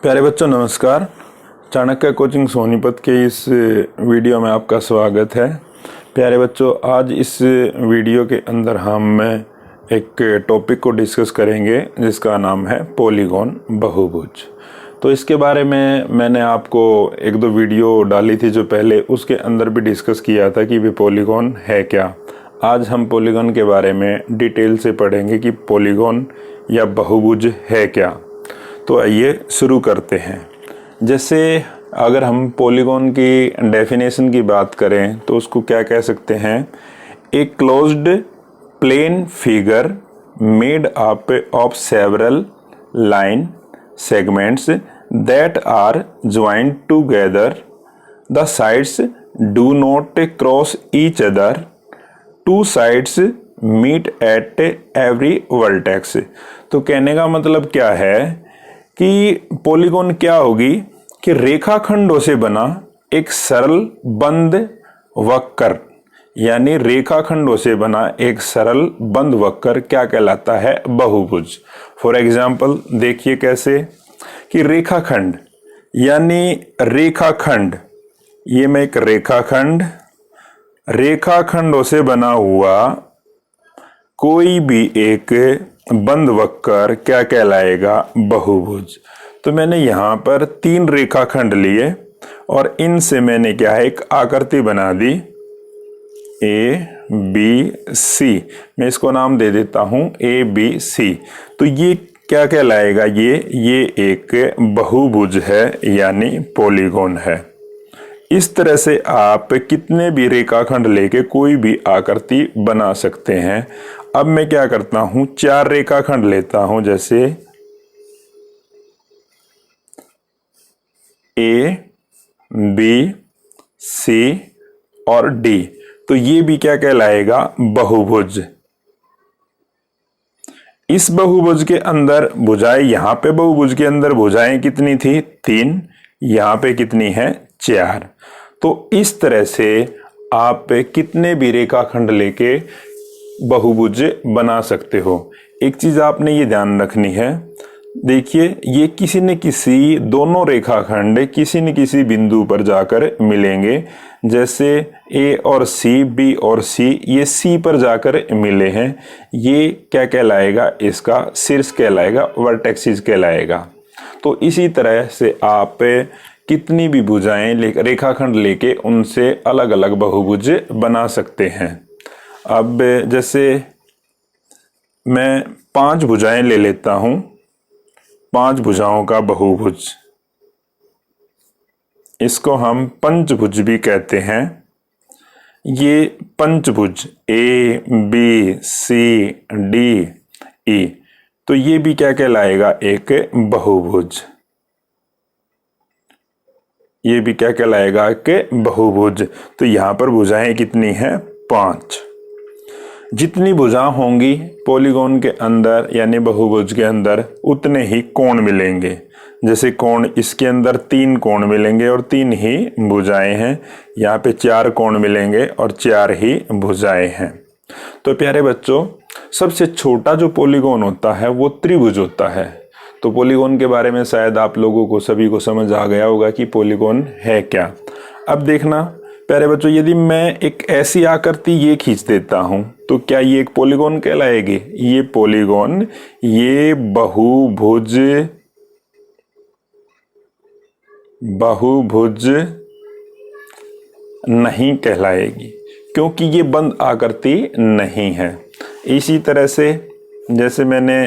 प्यारे बच्चों नमस्कार। चाणक्य कोचिंग सोनीपत के इस वीडियो में आपका स्वागत है। प्यारे बच्चों, आज इस वीडियो के अंदर हम एक टॉपिक को डिस्कस करेंगे जिसका नाम है पॉलीगॉन, बहुभुज। तो इसके बारे में मैंने आपको एक दो वीडियो डाली थी जो पहले, उसके अंदर भी डिस्कस किया था कि वे पॉलीगॉन है क्या। आज हम पॉलीगॉन के बारे में डिटेल से पढ़ेंगे कि पॉलीगॉन या बहुभुज है क्या। तो आइए शुरू करते हैं। जैसे अगर हम पॉलीगॉन की डेफिनेशन की बात करें तो उसको क्या कह सकते हैं? A closed plane figure made up of several line segments that are joined together, the sides do not cross each other, two sides meet at every vertex. तो कहने का मतलब क्या है कि पॉलीगॉन क्या होगी कि रेखाखंडों से बना एक सरल बंद वक्र, यानी रेखाखंडों से बना एक सरल बंद वक्र क्या कहलाता है? बहुभुज। फॉर एग्जाम्पल देखिए कैसे कि रेखाखंड यानी रेखाखंड, ये मैं एक रेखाखंडों से बना हुआ कोई भी एक बंद वक्र क्या कहलाएगा? बहुभुज। तो मैंने यहां पर 3 रेखाखंड लिए और इनसे मैंने क्या है, एक आकृति बना दी ABC। मैं इसको नाम दे देता हूं ABC। तो ये क्या कहलाएगा? ये एक बहुभुज है, यानी पॉलीगॉन है। इस तरह से आप कितने भी रेखाखंड लेके कोई भी आकृति बना सकते हैं। अब मैं क्या करता हूं, 4 रेखाखंड लेता हूं, जैसे A, B, C और D। तो ये भी क्या कहलाएगा? बहुभुज। इस बहुभुज के अंदर भुजाएं, यहां पे बहुभुज के अंदर भुजाएं कितनी थी? 3। यहां पे कितनी है? 4। तो इस तरह से आप कितने भी रेखाखंड लेके बहुभुज बना सकते हो। एक चीज आपने ये ध्यान रखनी है, देखिए ये किसी न किसी, दोनों रेखाखंड किसी न किसी बिंदु पर जाकर मिलेंगे। जैसे A और C, B और C, ये C पर जाकर मिले हैं। ये क्या कहलाएगा? इसका शीर्ष कहलाएगा, वर्टेक्सिस कहलाएगा। तो इसी तरह से आप कितनी भी भुजाएं रेखाखंड लेके उनसे अलग अलग बहुभुज बना सकते हैं। अब जैसे मैं 5 भुजाएं ले लेता हूं, 5 भुजाओं का बहुभुज, इसको हम पंचभुज भी कहते हैं। ये पंचभुज A, B, C, D, E, तो ये भी क्या कहलाएगा? एक बहुभुज। ये भी क्या कहलाएगा? कि बहुभुज। तो यहां पर भुजाएं कितनी हैं? 5। जितनी भुजा होंगी पॉलीगॉन के अंदर यानी बहुभुज के अंदर, उतने ही कोण मिलेंगे। जैसे कोण, इसके अंदर 3 कोण मिलेंगे और 3 ही भुजाएं हैं। यहाँ पे 4 कोण मिलेंगे और 4 ही भुजाएं हैं। तो प्यारे बच्चों, सबसे छोटा जो पॉलीगॉन होता है वो त्रिभुज होता है। तो पॉलीगॉन के बारे में शायद आप लोगों को सभी को समझ आ गया होगा कि पॉलीगॉन है क्या। अब देखना प्यारे बच्चों, यदि मैं एक ऐसी आकृति ये खींच देता हूं तो क्या ये एक पॉलीगॉन कहलाएगी? ये पॉलीगॉन, ये बहुभुज नहीं कहलाएगी, क्योंकि ये बंद आकृति नहीं है। इसी तरह से जैसे मैंने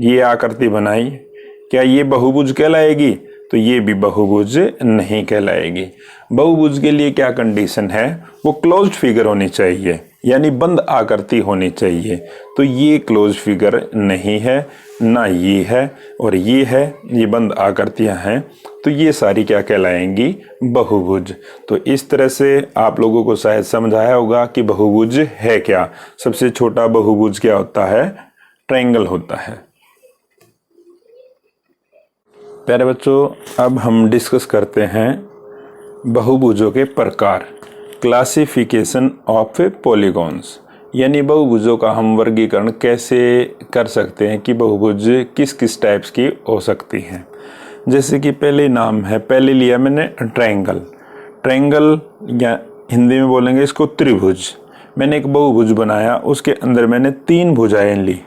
ये आकृति बनाई, क्या ये बहुभुज कहलाएगी? तो ये भी बहुभुज नहीं कहलाएगी। बहुभुज के लिए क्या कंडीशन है? वो क्लोज्ड फिगर होनी चाहिए, यानी बंद आकृति होनी चाहिए। तो ये क्लोज्ड फिगर नहीं है, ना ये है और ये है, ये बंद आकृतियां हैं। तो ये सारी क्या कहलाएंगी? बहुभुज। तो इस तरह से आप लोगों को शायद समझ आया होगा कि बहुभुज है क्या। सबसे छोटा बहुभुज क्या होता है? ट्रायंगल होता है। प्यारे बच्चों, अब हम डिस्कस करते हैं बहुभुजों के प्रकार, क्लासिफिकेशन ऑफ पॉलीगॉन्स, यानी बहुभुजों का हम वर्गीकरण कैसे कर सकते हैं कि बहुभुज किस किस टाइप्स की हो सकती हैं। जैसे कि पहले नाम है, पहले लिया मैंने ट्रायंगल। ट्रायंगल या हिंदी में बोलेंगे इसको त्रिभुज। मैंने एक बहुभुज बनाया, उसके अंदर मैंने 3 भुजाएं ली।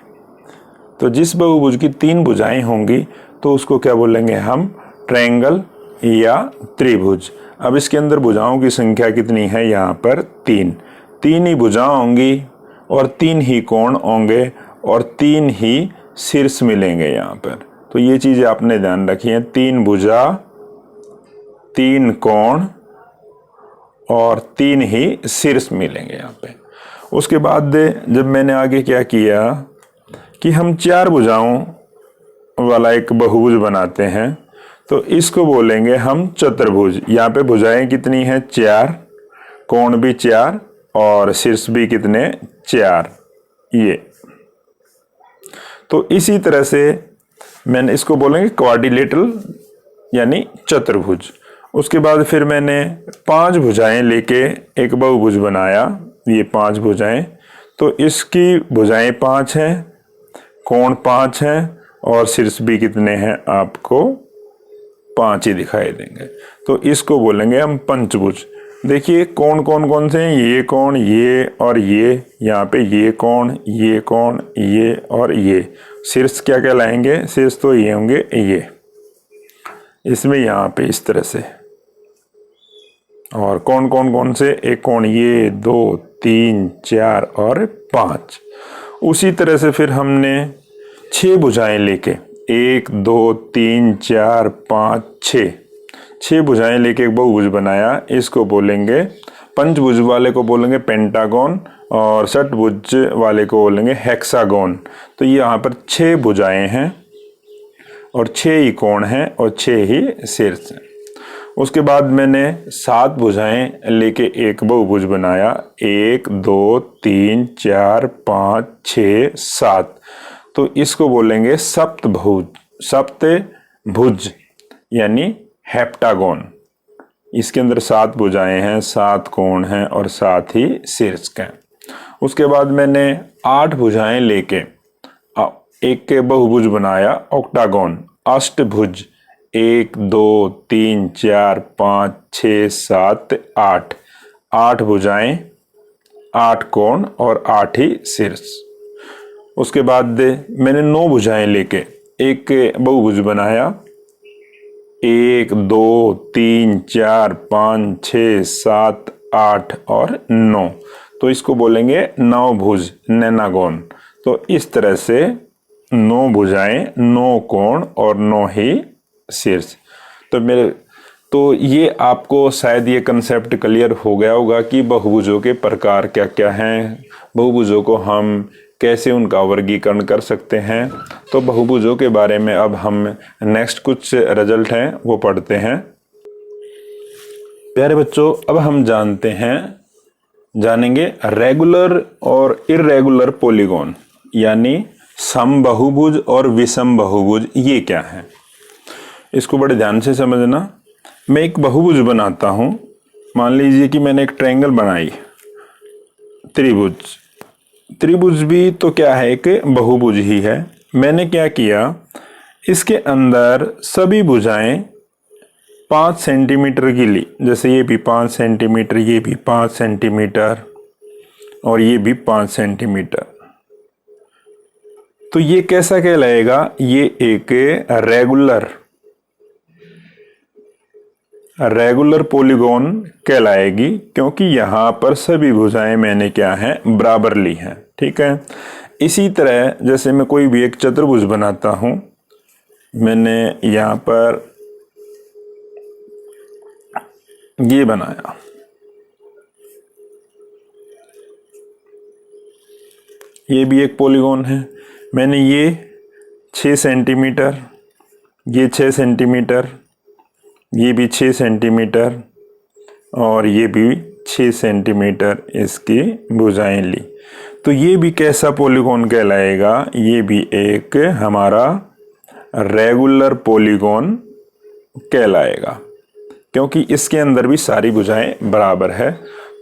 तो जिस बहुभुज की 3 भुजाएं होंगी तो उसको क्या बोलेंगे हम, ट्रायंगल या त्रिभुज। अब इसके अंदर भुजाओं की संख्या कितनी है, यहाँ पर 3 ही भुजाएं होंगी और 3 ही कोण होंगे और 3 ही शीर्ष मिलेंगे यहाँ पर। तो ये चीजें आपने ध्यान रखी है, 3 भुजा, 3 कोण और 3 ही शीर्ष मिलेंगे यहाँ पे। उसके बाद जब मैंने आगे क्या किया कि हम 4 भुजाओं वाला एक बहुभुज बनाते हैं, तो इसको बोलेंगे हम चतुर्भुज। यहाँ पे भुजाएं कितनी हैं, 4, कोण भी 4 और शीर्ष भी कितने, 4। ये तो इसी तरह से मैंने इसको बोलेंगे क्वाड्रिलेटरल यानी चतुर्भुज। उसके बाद फिर मैंने 5 भुजाएं लेके एक बहुभुज बनाया, ये 5 भुजाएं। तो इसकी भुजाएं 5 हैं, कोण 5 हैं और शीर्ष भी कितने हैं, आपको 5 ही दिखाई देंगे। तो इसको बोलेंगे हम पंचभुज। देखिए कोण कौन कौन से हैं, ये कोण, ये और ये, यहाँ पे ये कोण, ये कोण, ये और ये। शीर्ष क्या कहलाएंगे, शीर्ष तो ये होंगे, ये इसमें यहाँ पे इस तरह से। और कौन कौन कौन से, एक कोण ये, 2, 3, 4 और 5। उसी तरह से फिर हमने 6 भुजाएं लेके 1, 2, 3, 4, 5, 6 भुजाएं लेके एक बहुभुज बनाया। इसको बोलेंगे पंचभुज वाले को बोलेंगे पेंटागन और षटभुज वाले को बोलेंगे हेक्सागोन। तो ये यहाँ पर 6 भुजाएं हैं और 6 ही कोण हैं और 6 ही शीर्ष हैं। उसके बाद मैंने 7 भुजाएं लेके एक बहुभुज बनाया, 1, 2, 3, 4, 5, 6, 7। तो इसको बोलेंगे सप्तभुज, सप्तभुज यानी हेप्टागोन। इसके अंदर 7 भुजाएं हैं, 7 कोण हैं और 7 ही शीर्ष हैं। उसके बाद मैंने 8 भुजाएं लेके एक बहुभुज बनाया, ऑक्टागोन, अष्टभुज। 1, 2, 3, 4, 5, 6, 7, 8। 8 भुजाएं, 8 कोण और 8 ही शीर्ष। उसके बाद मैंने 9 भुजाएं लेके एक बहुभुज बनाया, 1, 2, 3, 4, 5, 6, 7, 8 और 9। तो इसको बोलेंगे नवभुज, नेनागोन। तो इस तरह से 9 भुजाएं, 9 कोण और 9 ही शीर्ष। तो ये आपको शायद ये कंसेप्ट क्लियर हो गया होगा कि बहुभुजों के प्रकार क्या क्या हैं, बहुभुजों को हम कैसे उनका वर्गीकरण कर सकते हैं। तो बहुभुजों के बारे में अब हम नेक्स्ट कुछ रिजल्ट हैं वो पढ़ते हैं। प्यारे बच्चों, अब हम जानेंगे रेगुलर और इर्रेगुलर पॉलीगॉन, यानी समबहुभुज और विषम बहुभुज ये क्या है। इसको बड़े ध्यान से समझना। मैं एक बहुभुज बनाता हूं, मान लीजिए कि मैंने एक ट्रायंगल बनाई, त्रिभुज भी तो क्या है, एक बहुभुज ही है। मैंने क्या किया, इसके अंदर सभी भुजाएं 5 सेंटीमीटर की ली। जैसे ये भी 5 सेंटीमीटर, ये भी 5 सेंटीमीटर और ये भी 5 सेंटीमीटर। तो ये कैसा कहलाएगा, ये एक रेगुलर पॉलीगॉन कहलाएगी, क्योंकि यहां पर सभी भुजाएं मैंने क्या है, बराबर ली हैं। ठीक है। इसी तरह जैसे मैं कोई भी एक चतुर्भुज बनाता हूं, मैंने यहां पर ये बनाया, ये भी एक पॉलीगॉन है। मैंने ये 6 सेंटीमीटर, ये 6 सेंटीमीटर, ये भी 6 सेंटीमीटर और ये भी 6 सेंटीमीटर इसकी भुजाएं ली। तो ये भी कैसा पॉलीगॉन कहलाएगा, ये भी एक हमारा रेगुलर पॉलीगॉन कहलाएगा, क्योंकि इसके अंदर भी सारी भुजाएं बराबर है।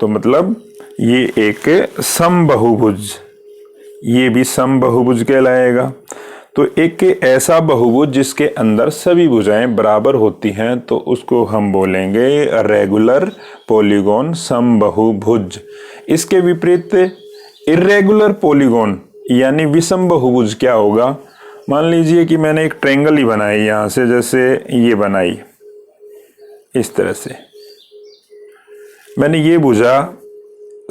तो मतलब ये एक समबहुभुज, ये भी समबहुभुज कहलाएगा। तो एक ऐसा बहुभुज जिसके अंदर सभी भुजाएं बराबर होती हैं तो उसको हम बोलेंगे रेगुलर पॉलीगॉन, समबहुभुज। इसके विपरीत इर्रेगुलर पॉलीगॉन यानी विषम बहुभुज क्या होगा? मान लीजिए कि मैंने एक ट्रायंगल ही बनाई यहां से, जैसे ये बनाई इस तरह से। मैंने ये भुजा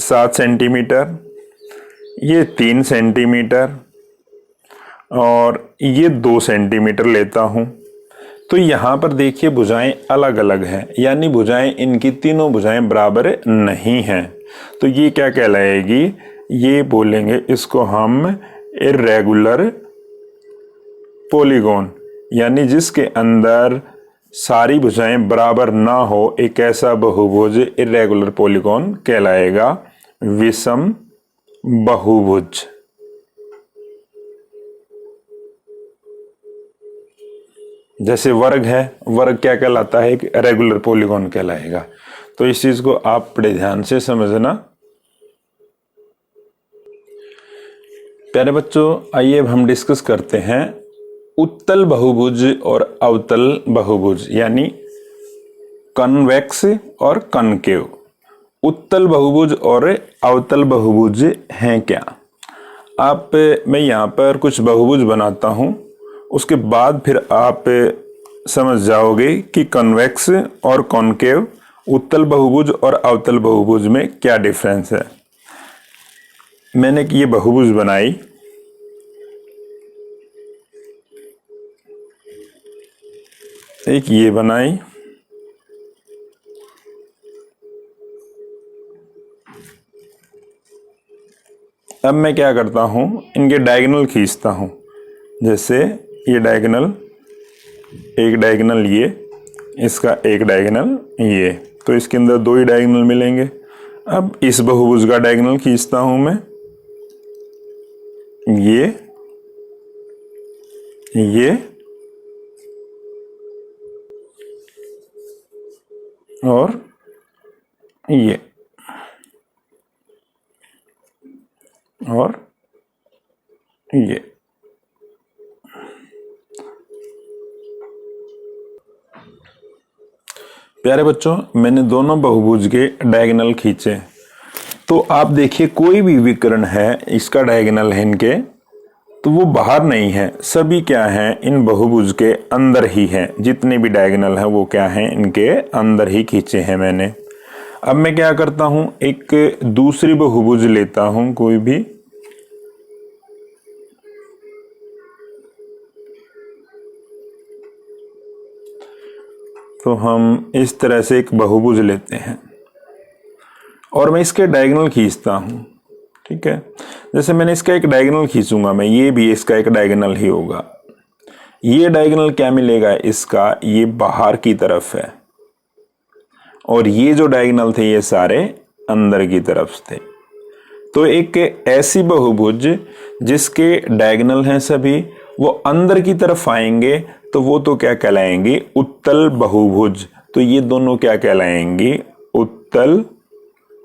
7 सेंटीमीटर, ये 3 सेंटीमीटर और ये 2 सेंटीमीटर लेता हूं। तो यहां पर देखिए भुजाएं अलग अलग हैं, यानी भुजाएं, इनकी तीनों भुजाएं बराबर नहीं हैं। तो ये क्या कहलाएगी? ये बोलेंगे इसको हम इर्रेगुलर पॉलीगॉन, यानी जिसके अंदर सारी भुजाएं बराबर ना हो, एक ऐसा बहुभुज इर्रेगुलर पॉलीगॉन कहलाएगा विषम बहुभुज। जैसे वर्ग है, वर्ग क्या कहलाता है? एक रेगुलर पॉलीगॉन कहलाएगा। तो इस चीज को आप बड़े ध्यान से समझना। प्यारे बच्चों, आइए अब हम डिस्कस करते हैं उत्तल बहुभुज और अवतल बहुभुज, यानी कन्वेक्स और कनकेव। उत्तल बहुभुज और अवतल बहुभुज हैं क्या? मैं यहां पर कुछ बहुभुज बनाता हूं, उसके बाद फिर आप समझ जाओगे कि कन्वेक्स और कॉनकेव, उत्तल बहुभुज और अवतल बहुभुज में क्या डिफरेंस है। मैंने ये बहुभुज बनाई, एक ये बनाई, अब मैं क्या करता हूं, इनके डायगोनल खींचता हूं। जैसे ये डायगोनल, एक डायगोनल ये, इसका एक डायगोनल ये, तो इसके अंदर 2 ही डायगोनल मिलेंगे। अब इस बहुभुज का डायगोनल खींचता हूं मैं, ये और ये और ये। प्यारे बच्चों, मैंने दोनों बहुभुज के डायगोनल खींचे। तो आप देखिए कोई भी विकर्ण है, इसका डायगोनल है इनके, तो वो बाहर नहीं है, सभी क्या हैं? इन बहुभुज के अंदर ही हैं। जितने भी डायगोनल हैं वो क्या हैं? इनके अंदर ही खींचे हैं मैंने। अब मैं क्या करता हूं, एक दूसरी बहुभुज लेता हूं कोई भी, तो हम इस तरह से एक बहुभुज लेते हैं और मैं इसके डायगोनल खींचता हूं। ठीक है, जैसे मैंने इसका एक डायगोनल खींचूंगा मैं, ये भी इसका एक डायगोनल ही होगा। ये डायगोनल क्या मिलेगा इसका? ये बाहर की तरफ है और ये जो डायगोनल थे ये सारे अंदर की तरफ थे। तो एक ऐसी बहुभुज जिसके डायगोनल हैं सभी, वो अंदर की तरफ आएंगे तो वो तो क्या कहलाएंगे? उत्तल बहुभुज। तो ये दोनों क्या कहलाएंगे? उत्तल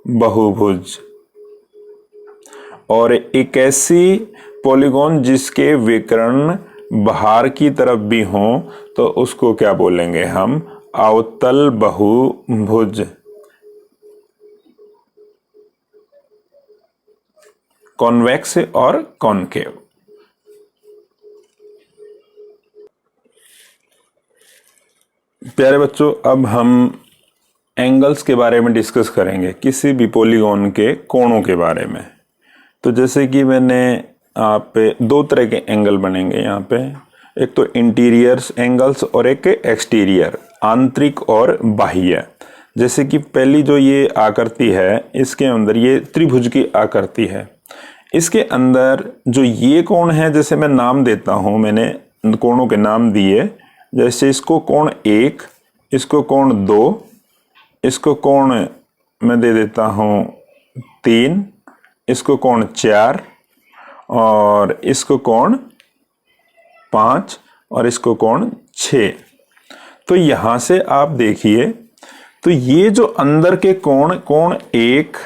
बहुभुज। और एक ऐसी पॉलीगॉन जिसके विकर्ण बाहर की तरफ भी हों तो उसको क्या बोलेंगे हम? अवतल बहुभुज। कॉन्वेक्स और कॉनकेव। प्यारे बच्चों, अब हम एंगल्स के बारे में डिस्कस करेंगे, किसी भी पॉलीगॉन के कोणों के बारे में। तो जैसे कि मैंने आप 2 तरह के एंगल बनेंगे यहाँ पे, एक तो इंटीरियर एंगल्स और एक एक्सटीरियर, आंतरिक और बाह्य। जैसे कि पहली जो ये आकृति है, इसके अंदर ये त्रिभुज की आकृति है, इसके अंदर जो ये कोण है, जैसे मैं नाम देता हूं, मैंने कोणों के नाम दिए, जैसे इसको कोण 1, इसको कोण 2, इसको कोण मैं दे देता हूं 3, इसको कोण 4 और इसको कोण 5 और इसको कोण 6। तो यहां से आप देखिए, तो ये जो अंदर के कोण, कोण 1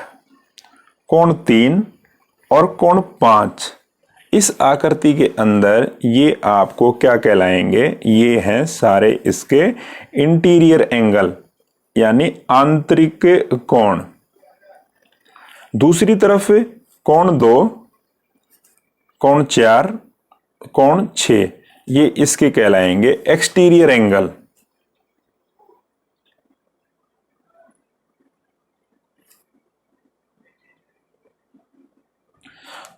कोण 3 और कोण 5। इस आकृति के अंदर ये आपको क्या कहलाएंगे, ये हैं सारे इसके इंटीरियर एंगल यानी आंतरिक कोण। दूसरी तरफ कोण 2, कोण 4, कोण 6, ये इसके कहलाएंगे एक्सटीरियर एंगल।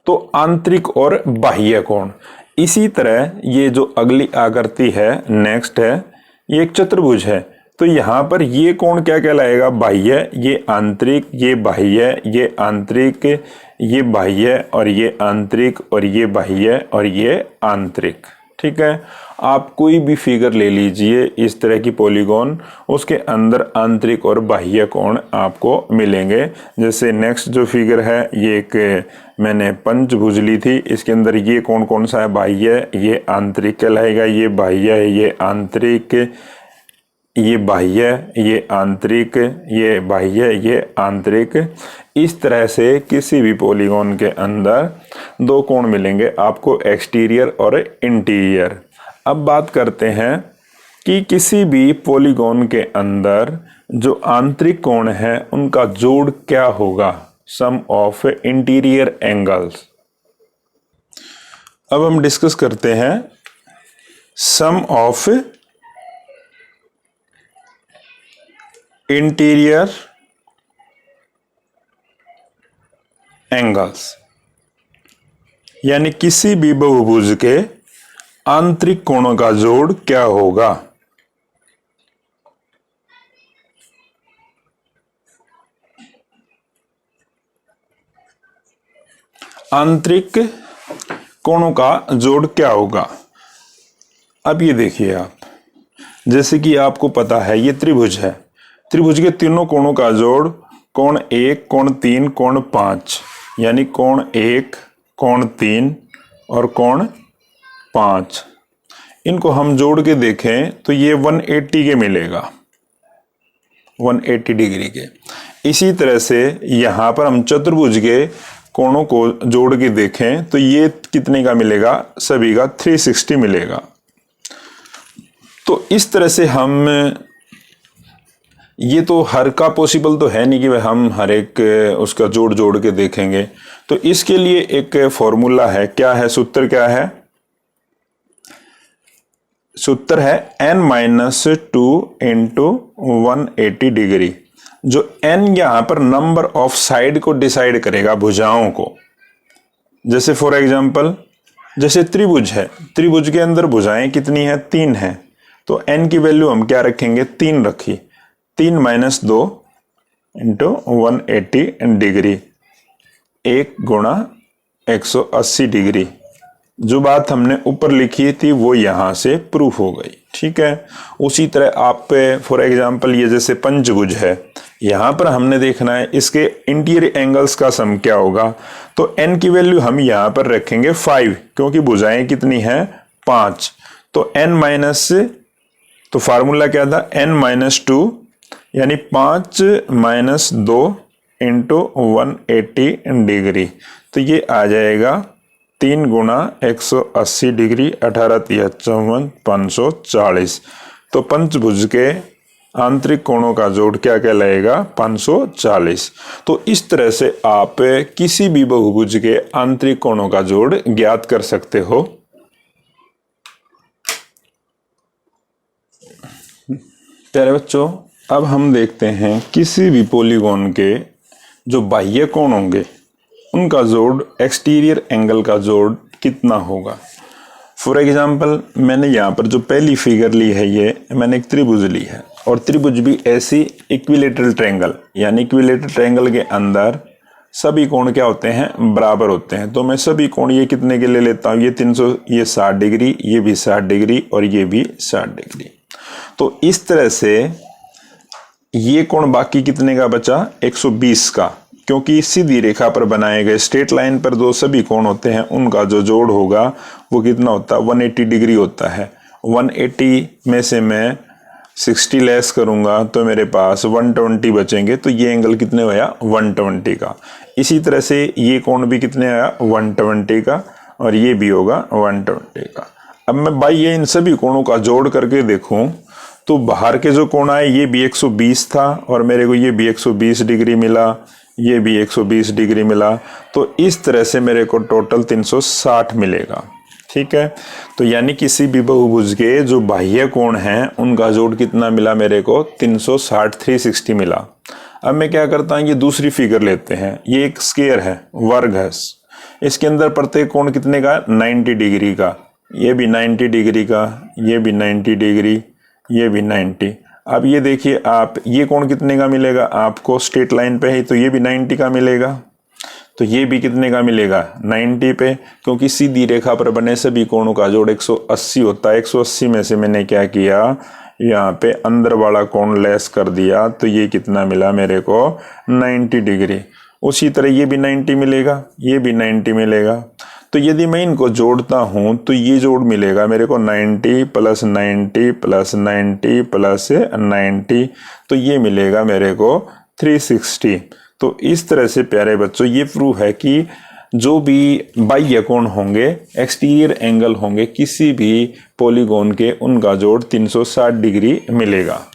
तो आंतरिक और बाह्य कोण। इसी तरह ये जो अगली आकृति है नेक्स्ट है, ये एक चतुर्भुज है। तो यहां पर ये कोण क्या कहलाएगा, बाह्य, ये आंतरिक, ये बाह्य, ये आंतरिक, ये बाह्य और ये आंतरिक और ये बाह्य और ये आंतरिक। ठीक है, आप कोई भी फिगर ले लीजिए इस तरह की पॉलीगॉन, उसके अंदर आंतरिक और बाह्य कोण आपको मिलेंगे। जैसे नेक्स्ट जो फिगर है ये एक मैंने पंचभुज ली थी, इसके अंदर ये कोण कौन सा है, बाह्य, ये आंतरिक कहलाएगा, ये बाह्य है, ये आंतरिक, ये बाह्य, ये आंतरिक, ये बाह्य, ये आंतरिक। इस तरह से किसी भी पॉलीगॉन के अंदर दो कोण मिलेंगे आपको, एक्सटीरियर और इंटीरियर। अब बात करते हैं कि किसी भी पॉलीगॉन के अंदर जो आंतरिक कोण है उनका जोड़ क्या होगा, सम ऑफ इंटीरियर एंगल्स। अब हम डिस्कस करते हैं सम ऑफ इंटीरियर एंगल्स, यानी किसी भी बहुभुज के आंतरिक कोणों का जोड़ क्या होगा। आंतरिक कोणों का जोड़ क्या होगा। अब ये देखिए आप, जैसे कि आपको पता है ये त्रिभुज है, त्रिभुज के तीनों कोणों का जोड़ कोण 1, कोण 3, कोण 5, यानी कोण 1, कोण 3 और कोण 5। इनको हम जोड़ के देखें तो ये 180 के मिलेगा, 180 डिग्री के। इसी तरह से यहां पर हम चतुर्भुज के कोणों को जोड़ के देखें तो ये कितने का मिलेगा, सभी का 360 मिलेगा। तो इस तरह से हम, ये तो हर का पॉसिबल तो है नहीं कि हम हर एक उसका जोड़ जोड़ के देखेंगे। तो इसके लिए एक फॉर्मूला है, क्या है, सूत्र क्या है, सूत्र है n-2 इंटू 180 डिग्री। जो n यहां पर नंबर ऑफ साइड को डिसाइड करेगा, भुजाओं को। जैसे फॉर एग्जांपल, जैसे त्रिभुज है, त्रिभुज के अंदर भुजाएं कितनी है, 3 है। तो n की वैल्यू हम क्या रखेंगे, 3 रखी, 3 - 2 इंटू 180 डिग्री, 1 गुणा 180 डिग्री। जो बात हमने ऊपर लिखी थी वो यहां से प्रूफ हो गई। ठीक है, उसी तरह आप फॉर एग्जांपल ये जैसे पंचभुज है, यहां पर हमने देखना है इसके इंटीरियर एंगल्स का सम क्या होगा। तो n की वैल्यू हम यहां पर रखेंगे 5, क्योंकि भुजाएं कितनी है, 5। तो तो फार्मूला क्या था, n-2 यानी 5 - 2 इंटू 180 डिग्री। तो ये आ जाएगा 3 गुणा 180 डिग्री, 18 × 3 = 54, 540। तो पंचभुज के आंतरिक कोणों का जोड़ क्या कहलाएगा, 540। तो इस तरह से आप किसी भी बहुभुज के आंतरिक कोणों का जोड़ ज्ञात कर सकते हो। प्यारे बच्चों, अब हम देखते हैं किसी भी पॉलीगॉन के जो बाह्य कोण होंगे उनका जोड़, एक्सटीरियर एंगल का जोड़ कितना होगा। फॉर एग्जाम्पल, मैंने यहाँ पर जो पहली फिगर ली है, ये मैंने एक त्रिभुज ली है, और त्रिभुज भी ऐसी इक्विलेटरल ट्रायंगल, यानी इक्विलेटरल ट्रायंगल के अंदर सभी कोण क्या होते हैं, बराबर होते हैं। तो मैं सभी कोण ये कितने के ले लेता हूँ, ये 300, ये 60 डिग्री, ये भी 60 डिग्री और ये भी 60 डिग्री। तो इस तरह से ये कोण बाकी कितने का बचा, 120 का, क्योंकि सीधी रेखा पर बनाए गए स्ट्रेट लाइन पर जो सभी कोण होते हैं उनका जो जोड़ होगा वो कितना होता है, 180 डिग्री होता है। 180 में से मैं 60 लेस करूंगा तो मेरे पास 120 बचेंगे, तो ये एंगल कितने होया 120 का। इसी तरह से ये कोण भी कितने आया 120 का, और ये भी होगा 120 का। अब मैं भाई ये इन सभी कोणों का जोड़ करके देखूं तो बाहर के जो कोण आए ये भी 120 था, और मेरे को ये भी 120 डिग्री मिला, ये भी 120 डिग्री मिला, तो इस तरह से मेरे को टोटल 360 मिलेगा। ठीक है, तो यानी किसी भी बहुभुज के जो बाह्य कोण हैं उनका जोड़ कितना मिला मेरे को 360, 360 मिला। अब मैं क्या करता हूँ, ये दूसरी फिगर लेते हैं, ये एक स्क्वायर है, वर्ग है, इसके अंदर प्रत्येक कोण कितने का 90 डिग्री का, ये भी 90 डिग्री का, ये भी 90 डिग्री, ये भी 90। अब ये देखिए आप, ये कोण कितने का मिलेगा आपको, स्ट्रेट लाइन पे है तो ये भी 90 का मिलेगा, तो ये भी कितने का मिलेगा 90 पे, क्योंकि सीधी रेखा पर बने सभी कोणों का जोड़ 180 होता है। 180 में से मैंने क्या किया, यहाँ पे अंदर वाला कोण लेस कर दिया, तो ये कितना मिला मेरे को 90 डिग्री। उसी तरह ये भी 90 मिलेगा, ये भी 90 मिलेगा। तो यदि मैं इनको जोड़ता हूं तो ये जोड़ मिलेगा मेरे को 90 प्लस 90 प्लस 90 प्लस 90, तो ये मिलेगा मेरे को 360। तो इस तरह से प्यारे बच्चों ये प्रूव है कि जो भी बाह्य कोण होंगे, एक्सटीरियर एंगल होंगे किसी भी पॉलीगॉन के, उनका जोड़ 360 डिग्री मिलेगा।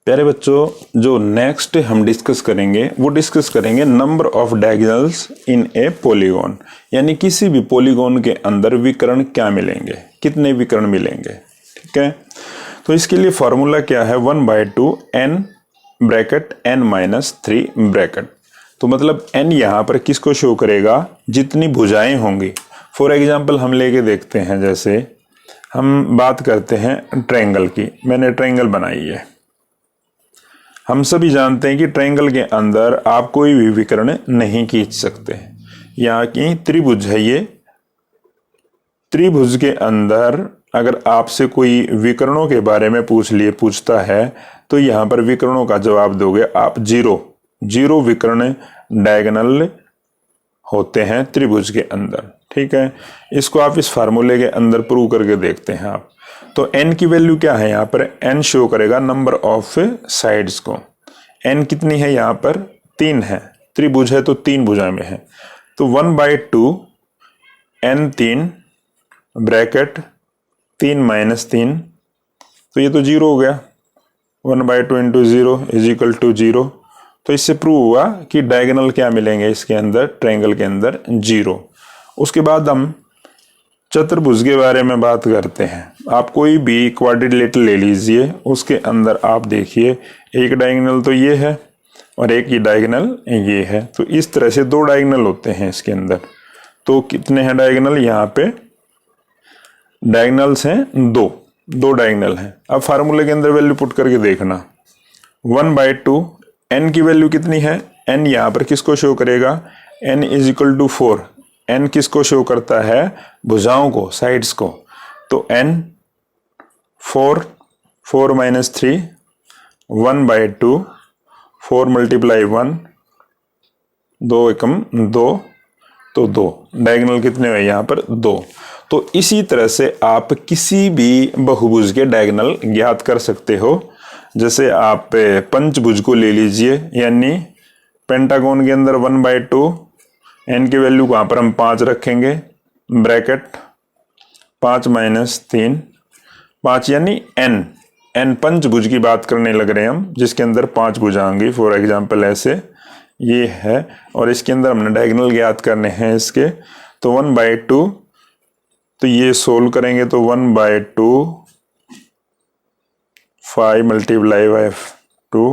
प्यारे बच्चों जो नेक्स्ट हम डिस्कस करेंगे वो डिस्कस करेंगे number of diagonals in A polygon, यानी किसी भी पॉलीगॉन के अंदर विकर्ण क्या मिलेंगे, कितने विकर्ण मिलेंगे। ठीक है, तो इसके लिए फॉर्मूला क्या है, 1/2 n ब्रैकेट n-3 ब्रैकेट। तो मतलब n यहाँ पर किसको शो करेगा, जितनी भुजाएं होंगी। फॉर एग्जाम्पल हम लेके देखते हैं, जैसे हम बात करते हैं ट्रायंगल की, मैंने ट्रायंगल बनाई है। हम सभी जानते हैं कि ट्रायंगल के अंदर आप कोई भी विकर्ण नहीं खींच सकते। यहाँ की त्रिभुज है, ये त्रिभुज के अंदर अगर आपसे कोई विकर्णों के बारे में पूछता है तो यहाँ पर विकर्णों का जवाब दोगे आप 0 विकर्ण डायगोनल होते हैं त्रिभुज के अंदर। ठीक है, इसको आप इस फार्मूले के अंदर प्रूव करके देखते हैं आप। तो n की वैल्यू क्या है, यहाँ पर n शो करेगा नंबर ऑफ साइड्स को। n कितनी है, यहाँ पर 3 है, त्रिभुज है तो 3 भुजाएं में है, तो 1/2 n3 ब्रैकेट 3-3, तो ये तो 0 हो गया, 1/2 इंटू 0 इज इक्वल टू 0। तो इससे प्रूव हुआ कि डायगोनल क्या मिलेंगे इसके अंदर, ट्रायंगल के अंदर 0। उसके बाद हम चतुर्भुज के बारे में बात करते हैं। आप कोई भी क्वाड्रिलेटरल ले लीजिए, उसके अंदर आप देखिए एक डायगोनल तो ये है और एक ही डायगोनल ये है, तो इस तरह से 2 डायगोनल होते हैं इसके अंदर। तो कितने हैं डायगोनल, यहाँ पे डायगोनल्स हैं 2 डायगोनल हैं। अब फार्मूले के अंदर वैल्यू पुट करके देखना, 1/2 n की वैल्यू कितनी है, n यहाँ पर किसको शो करेगा, n is equal to 4। n किसको शो करता है, भुजाओं को, साइड्स को, तो n 4 -3 1/2 4 × 1 2 एकम 2, तो 2 डायगोनल कितने हुए यहाँ पर 2। तो इसी तरह से आप किसी भी बहुभुज के डायगोनल ज्ञात कर सकते हो। जैसे आप पंचभुज को ले लीजिए, यानी पेंटागन के अंदर 1/2 n की वैल्यू को यहाँ पर हम 5 रखेंगे, ब्रैकेट 5 - 3 5, यानी n पंचभुज की बात करने लग रहे हैं हम, जिसके अंदर 5 भुजा होंगी। फॉर एग्जांपल ऐसे ये है, और इसके अंदर हमने डायगोनल ज्ञात करने हैं इसके, तो 1/2, तो ये सोल्व करेंगे तो 1/2 5 × 2,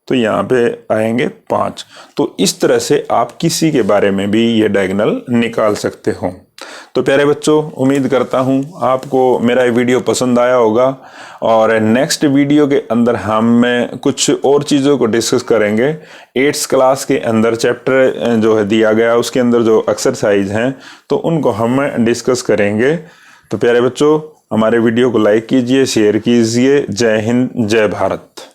तो यहाँ पे आएंगे 5। तो इस तरह से आप किसी के बारे में भी ये डायगोनल निकाल सकते हो। तो प्यारे बच्चों, उम्मीद करता हूँ आपको मेरा ये वीडियो पसंद आया होगा, और नेक्स्ट वीडियो के अंदर हम कुछ और चीज़ों को डिस्कस करेंगे। 8th क्लास के अंदर चैप्टर जो है दिया गया, उसके अंदर जो एक्सरसाइज हैं तो उनको हम डिस्कस करेंगे। तो प्यारे बच्चों, हमारे वीडियो को लाइक कीजिए, शेयर कीजिए। जय हिंद, जय भारत।